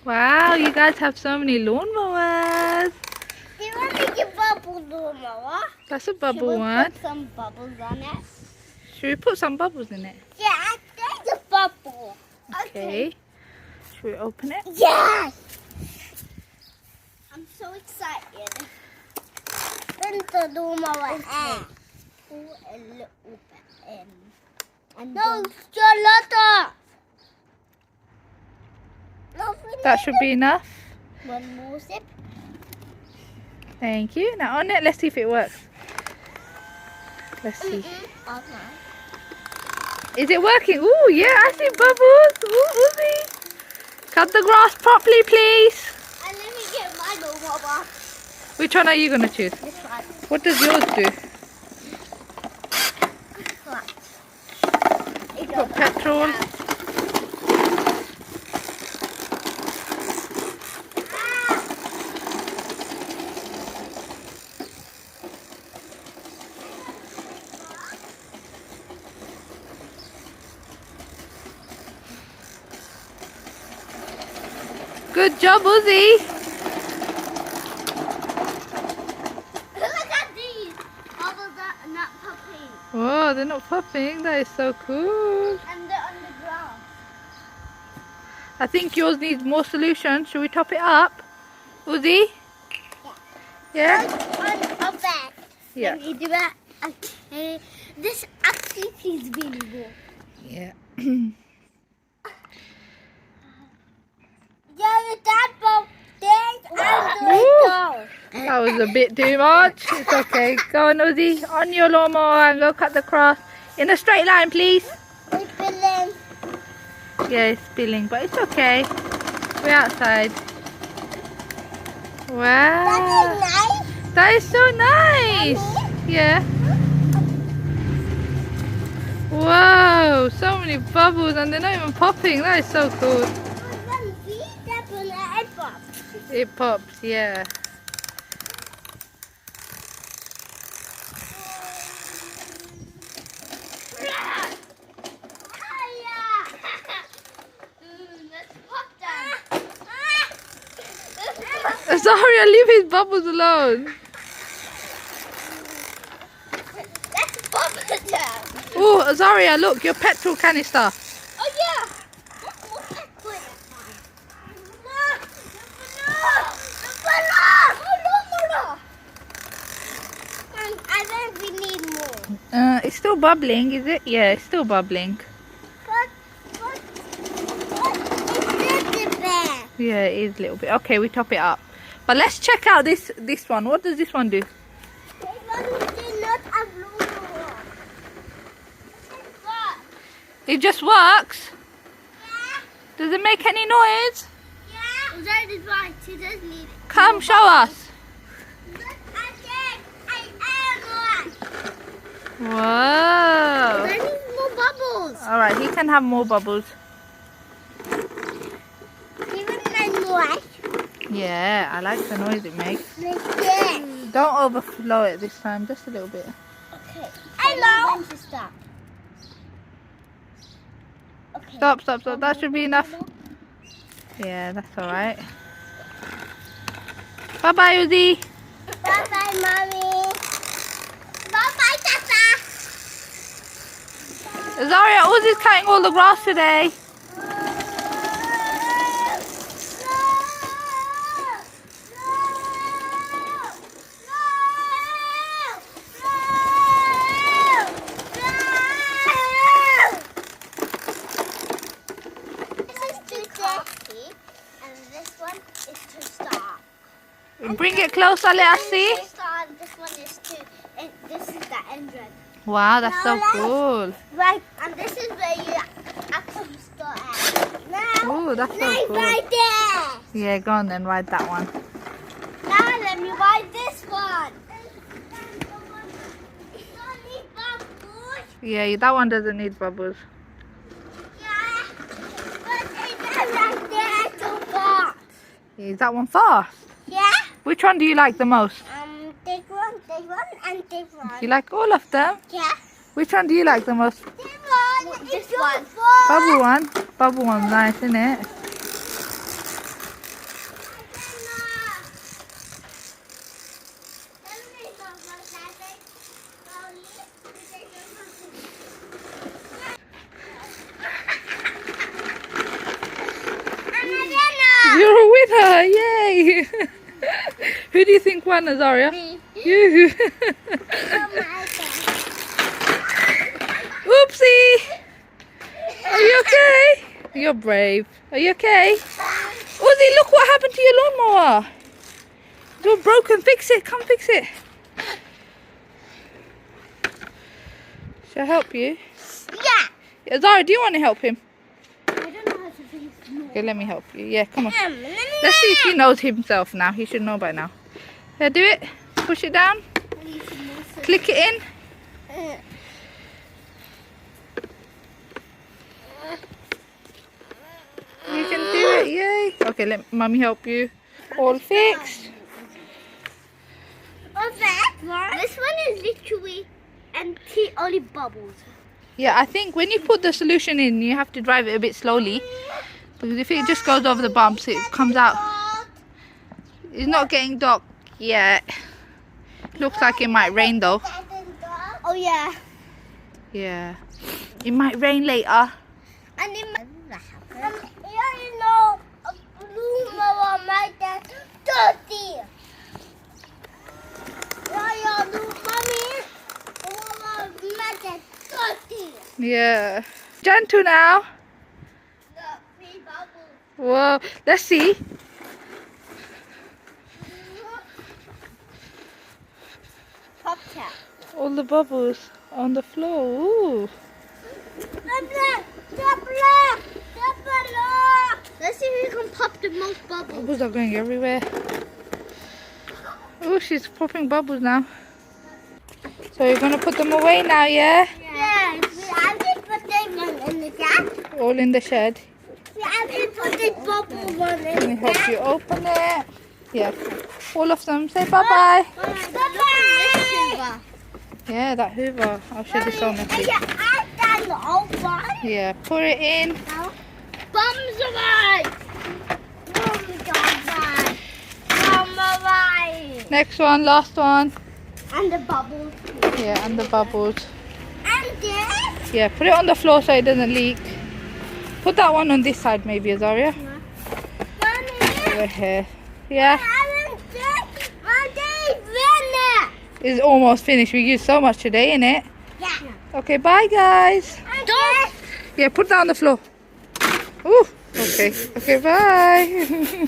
Wow, you guys have so many lawnmowers. Do you want to make a bubble lawnmower? That's a bubble one. Should we put some bubbles on it? Should we put some bubbles in it? Yeah, there's a bubble. Okay. Should we open it? Yes! I'm so excited. Then the lawnmower in. Pull a little bit in. And no, Charlotte! That should be enough. One more sip. Thank you. Now on it, let's see if it works. Let's see. Okay. Is it working? Oh, yeah, I see bubbles. Ooh, Uzi. Cut the grass properly, please. And let me get my lawnmower. Which one are you going to choose? This one. What does yours do? Put petrol. Good job, Uzi. Look at these. Bubbles are not popping. Whoa, they're not popping. That is so cool. And they're on the ground. I think yours needs more solution. Should we top it up? Uzi? Yeah? On a bed. Yeah. Let me do it. Okay. This actually feels really good. Yeah. Yeah, that bubble. There's That was a bit too much. It's okay. Go on, Uzi. On your lawnmower and go cut the grass. In a straight line, please. It's filling. Yeah, it's spilling, but it's okay. We're outside. Wow. That's nice. That is so nice. Yeah. Whoa, so many bubbles and they're not even popping. That is so cool. It pops, yeah. Sorry, leave his bubbles alone. Oh, Azaria, look, your petrol canister. Oh yeah. I think we need more. It's still bubbling, is it? Yeah, it's still bubbling. But it's just there. Yeah, it is a little bit. Okay, we top it up. But let's check out this one. What does this one do? This one is not a blue one. It just works. Yeah. Does it make any noise? Yeah. That is right. She does need it. Come, show us. Whoa. I need more bubbles. Alright, he can have more bubbles. Even my noise. Yeah, I like the noise it makes. Like this. Don't overflow it this time, just a little bit. Okay. Hello. When to stop. Okay. Stop. That should be enough. Yeah, that's alright. Bye-bye, Uzi. Bye-bye, Mommy. Bye-bye, Tata. Zaria, Uzi's cutting all the grass today. Bring it closer, let us see. This one is two. And this is the engine. Wow, that's so cool. Right, and this is where you actually start at. Now, Oh, that's so cool. right there. Yeah, go on then, ride that one. Now let me ride this one. It don't need bubbles. Yeah, that one doesn't need bubbles. Yeah, but it's right there so fast. Is that one fast? Yeah. Which one do you like the most? Take one, and take one. You like all of them? Yeah. Which one do you like the most? This one. This one. Bubble one. Bubble one's nice, isn't it? okay. Who do you think won, Azaria? Me. You. Oopsie. Are you okay? You're brave. Are you okay? Ozzy, look what happened to your lawnmower. You're broken. Fix it. Come fix it. Shall I help you? Yeah. Zara, do you want to help him? I don't know how to fix it. Okay, let me help you. Yeah, come on. Let's see if he knows himself now. He should know by now. Yeah, do it. Push it down. Click it in. You can do it. Yay. Okay, let Mummy help you. All fixed. What's that? This one is literally empty, only bubbles. Yeah, I think when you put the solution in, you have to drive it a bit slowly. Because if it just goes over the bumps, it comes out. It's not getting dark yet. Looks like it might rain though. Oh yeah. Yeah. It might rain later. And it you know, a blue mower might get dirty. Yeah, mommy. Might get dirty. Yeah. Gentle now. Whoa. Let's see. Pop tap. All the bubbles on the floor. Ooh. Let's see if we can pop the most bubbles. Bubbles are going everywhere. Oh, she's popping bubbles now. So you're going to put them away now, yeah? Yes, we have to put them in the shed. All in the shed. We have to put the bubble one in Let me the help shed. you open it. Yeah. All of them. Say bye-bye. Bye-bye. Yeah, that Hoover. I'll show this on next week. I've done the old one. Yeah, pour it in. Bums away. Bums away. Bums away. Next one, last one. And the bubbles. Yeah, and the bubbles. And this. Yeah, put it on the floor so it doesn't leak. Put that one on this side maybe, Azaria. Mommy. Over here. Yeah, My day's finished. it's almost finished. We used so much today, innit? Yeah. Okay, bye guys. Don't. Yeah, put that on the floor. Ooh, okay. Okay, bye.